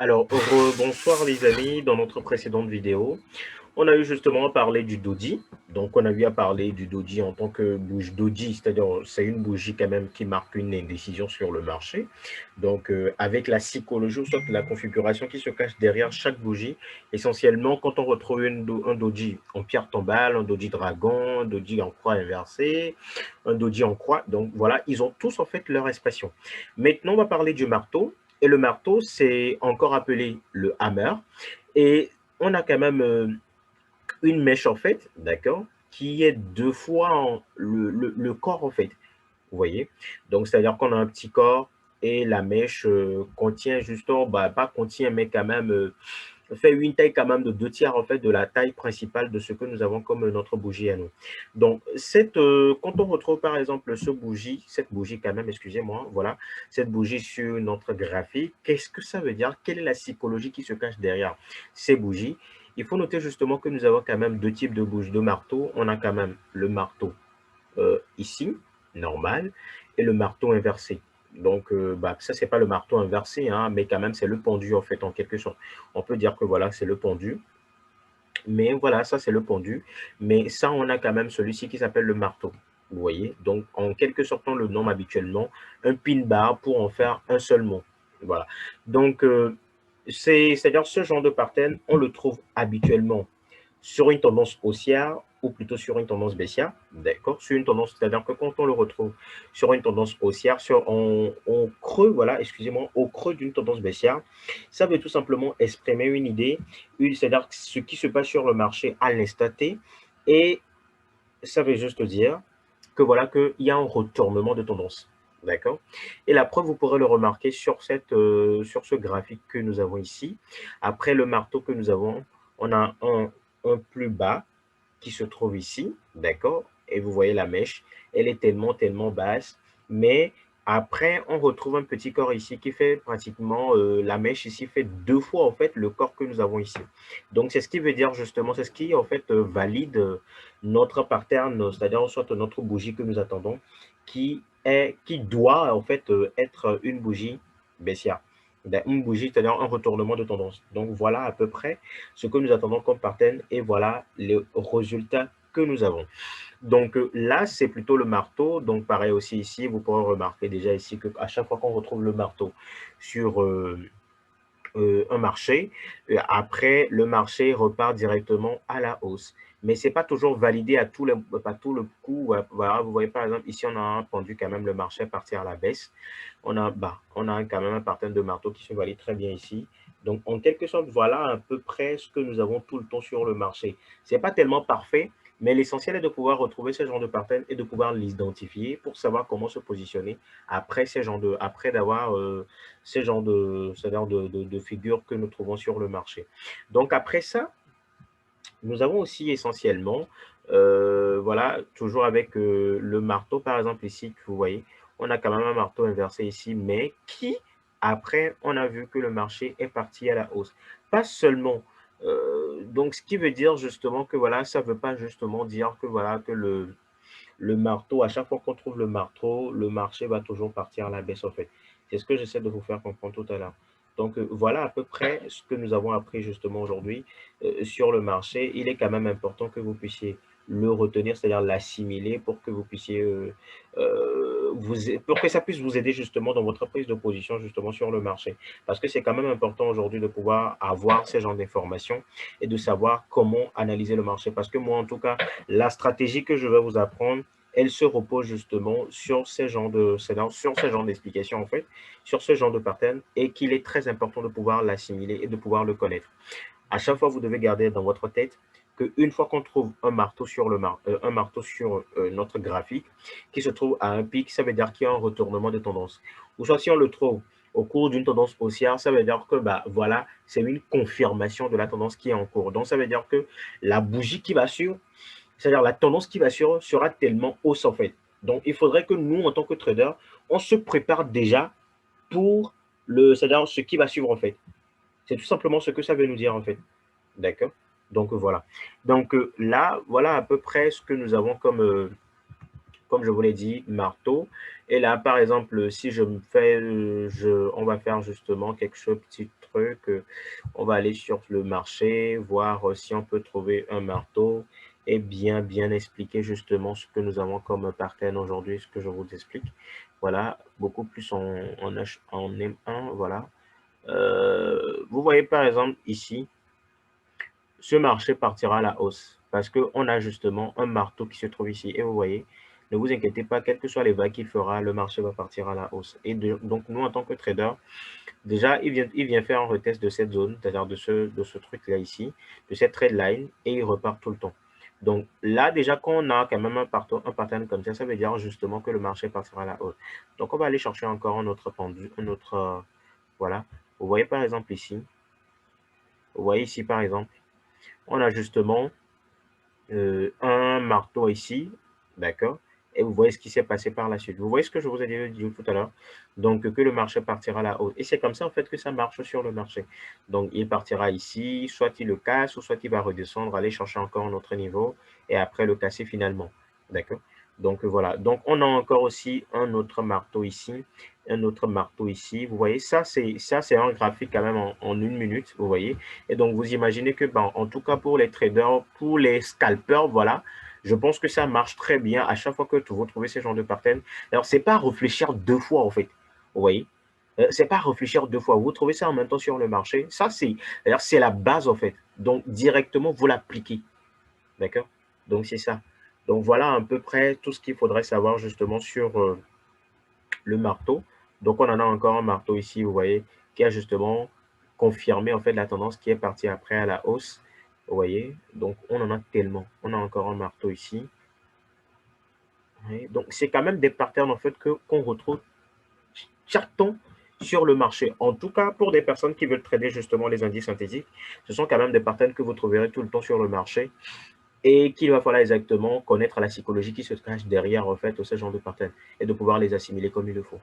Alors, bonsoir les amis, dans notre précédente vidéo, on a eu justement à parler du doji. Donc, on a eu à parler du doji en tant que bougie doji, c'est-à-dire c'est une bougie quand même qui marque une indécision sur le marché. Donc, avec la psychologie ou soit la configuration qui se cache derrière chaque bougie, essentiellement, quand on retrouve un doji en pierre tombale, un doji dragon, un doji en croix inversée, un doji en croix, donc voilà, ils ont tous en fait leur expression. Maintenant, on va parler du marteau. Et le marteau, c'est encore appelé le hammer. Et on a quand même une mèche, en fait, d'accord, qui est deux fois le corps, en fait. Vous voyez? Donc, c'est-à-dire qu'on a un petit corps et la mèche contient justement, bah, pas contient, mais quand même fait une taille quand même de 2 tiers en fait de la taille principale de ce que nous avons comme notre bougie à nous. Donc, quand on retrouve par exemple cette bougie quand même, excusez-moi, voilà, cette bougie sur notre graphique, qu'est-ce que ça veut dire? Quelle est la psychologie qui se cache derrière ces bougies? Il faut noter justement que nous avons quand même deux types de bougies, de marteaux. On a quand même le marteau ici, normal, et le marteau inversé. Donc, bah, ça, c'est pas le marteau inversé, hein, mais quand même, c'est le pendu, en fait, en quelque sorte. On peut dire que voilà, c'est le pendu. Mais voilà, ça, c'est le pendu. Mais ça, on a quand même celui-ci qui s'appelle le marteau. Vous voyez? Donc, en quelque sorte, on le nomme habituellement un pin bar pour en faire un seul mot. Voilà. Donc, c'est-à-dire ce genre de pattern, on le trouve habituellement sur une tendance haussière ou plutôt sur une tendance baissière, d'accord? Sur une tendance, c'est-à-dire que quand on le retrouve sur une tendance haussière, en creux, voilà, excusez-moi, au creux d'une tendance baissière, ça veut tout simplement exprimer une idée, c'est-à-dire ce qui se passe sur le marché à l'instant T, et ça veut juste dire que voilà, qu'il y a un retournement de tendance. D'accord. Et la preuve, vous pourrez le remarquer sur ce graphique que nous avons ici. Après le marteau que nous avons, on a un plus bas qui se trouve ici, d'accord? Et vous voyez la mèche, elle est tellement, tellement basse, mais après, on retrouve un petit corps ici qui fait pratiquement, la mèche ici fait deux fois en fait le corps que nous avons ici. Donc, c'est ce qui veut dire justement, c'est ce qui en fait valide notre pattern, c'est-à-dire soit notre bougie que nous attendons, qui doit en fait être une bougie baissière. Une bougie, c'est-à-dire un retournement de tendance. Donc, voilà à peu près ce que nous attendons comme pattern et voilà les résultats que nous avons. Donc là, c'est plutôt le marteau. Donc pareil aussi ici, vous pourrez remarquer déjà ici qu'à chaque fois qu'on retrouve le marteau sur un marché, après le marché repart directement à la hausse. Mais ce n'est pas toujours validé pas tout le coup. Voilà, vous voyez par exemple ici, on a entendu quand même le marché partir à la baisse. On a quand même un pattern de marteau qui se valide très bien ici. Donc, en quelque sorte, voilà à peu près ce que nous avons tout le temps sur le marché. Ce n'est pas tellement parfait, mais l'essentiel est de pouvoir retrouver ce genre de pattern et de pouvoir l'identifier pour savoir comment se positionner après d'avoir ces genres de figures que nous trouvons sur le marché. Donc, après ça, nous avons aussi essentiellement, voilà, toujours avec le marteau, par exemple, ici, que vous voyez, on a quand même un marteau inversé ici, mais qui, après, on a vu que le marché est parti à la hausse. Pas seulement. Donc, ce qui veut dire justement que voilà, ça ne veut pas justement dire que voilà, que le marteau, à chaque fois qu'on trouve le marteau, le marché va toujours partir à la baisse, en fait. C'est ce que j'essaie de vous faire comprendre tout à l'heure. Donc, voilà à peu près ce que nous avons appris justement aujourd'hui sur le marché. Il est quand même important que vous puissiez le retenir, c'est-à-dire l'assimiler pour que vous puissiez, pour que ça puisse vous aider justement dans votre prise de position justement sur le marché. Parce que c'est quand même important aujourd'hui de pouvoir avoir ce genre d'informations et de savoir comment analyser le marché. Parce que moi, en tout cas, la stratégie que je vais vous apprendre, elle se repose justement sur sur ce genre d'explications, en fait, sur ce genre de pattern, et qu'il est très important de pouvoir l'assimiler et de pouvoir le connaître. À chaque fois, vous devez garder dans votre tête qu'une fois qu'on trouve un marteau sur notre graphique qui se trouve à un pic, ça veut dire qu'il y a un retournement de tendance. Ou soit si on le trouve au cours d'une tendance haussière, ça veut dire que bah, voilà, c'est une confirmation de la tendance qui est en cours. Donc, ça veut dire que la bougie qui va suivre, c'est-à-dire la tendance qui va suivre sera tellement hausse en fait. Donc, il faudrait que nous, en tant que trader, on se prépare déjà pour c'est-à-dire ce qui va suivre en fait. C'est tout simplement ce que ça veut nous dire en fait. D'accord. Donc voilà. Donc là, voilà à peu près ce que nous avons comme je vous l'ai dit, marteau. Et là, par exemple, si je me fais, on va faire justement quelque chose, petit truc. On va aller sur le marché, voir si on peut trouver un marteau et bien expliquer justement ce que nous avons comme partenaire aujourd'hui, ce que je vous explique. Voilà, beaucoup plus en M1, voilà. Vous voyez par exemple ici, ce marché partira à la hausse parce qu'on a justement un marteau qui se trouve ici. Et vous voyez, ne vous inquiétez pas, quelles que soient les vagues qu'il fera, le marché va partir à la hausse. Et donc, nous, en tant que trader, déjà, il vient faire un retest de cette zone, c'est-à-dire de ce truc-là ici, de cette trade line, et il repart tout le temps. Donc là, déjà, quand on a quand même un pattern comme ça veut dire justement que le marché partira à la hausse. Donc, on va aller chercher encore un autre pendu, un autre, voilà. Vous voyez par exemple ici, vous voyez ici par exemple, on a justement un marteau ici, d'accord? Et vous voyez ce qui s'est passé par la suite. Vous voyez ce que je vous ai dit tout à l'heure? Donc, que le marché partira à la hausse. Et c'est comme ça, en fait, que ça marche sur le marché. Donc, il partira ici, soit il le casse, ou soit il va redescendre, aller chercher encore un autre niveau, et après le casser finalement. D'accord? Donc, voilà. Donc, on a encore aussi un autre marteau ici, un autre marteau ici. Vous voyez, ça, c'est un graphique quand même en 1 minute, vous voyez. Et donc, vous imaginez que, ben, en tout cas, pour les traders, pour les scalpers, voilà, je pense que ça marche très bien à chaque fois que vous trouvez ce genre de pattern. Alors, c'est pas réfléchir deux fois, en fait. Vous voyez? C'est pas réfléchir deux fois. Vous trouvez ça en même temps sur le marché. Ça, c'est la base, en fait. Donc, directement, vous l'appliquez. D'accord? Donc, c'est ça. Donc, voilà à peu près tout ce qu'il faudrait savoir justement sur le marteau. Donc, on en a encore un marteau ici, vous voyez, qui a justement confirmé en fait la tendance qui est partie après à la hausse. Vous voyez, donc on en a tellement. On a encore un marteau ici. Donc, c'est quand même des patterns en fait qu'on retrouve chaque temps sur le marché. En tout cas, pour des personnes qui veulent trader justement les indices synthétiques, ce sont quand même des patterns que vous trouverez tout le temps sur le marché et qu'il va falloir exactement connaître la psychologie qui se cache derrière en fait ce genre de patterns et de pouvoir les assimiler comme il le faut.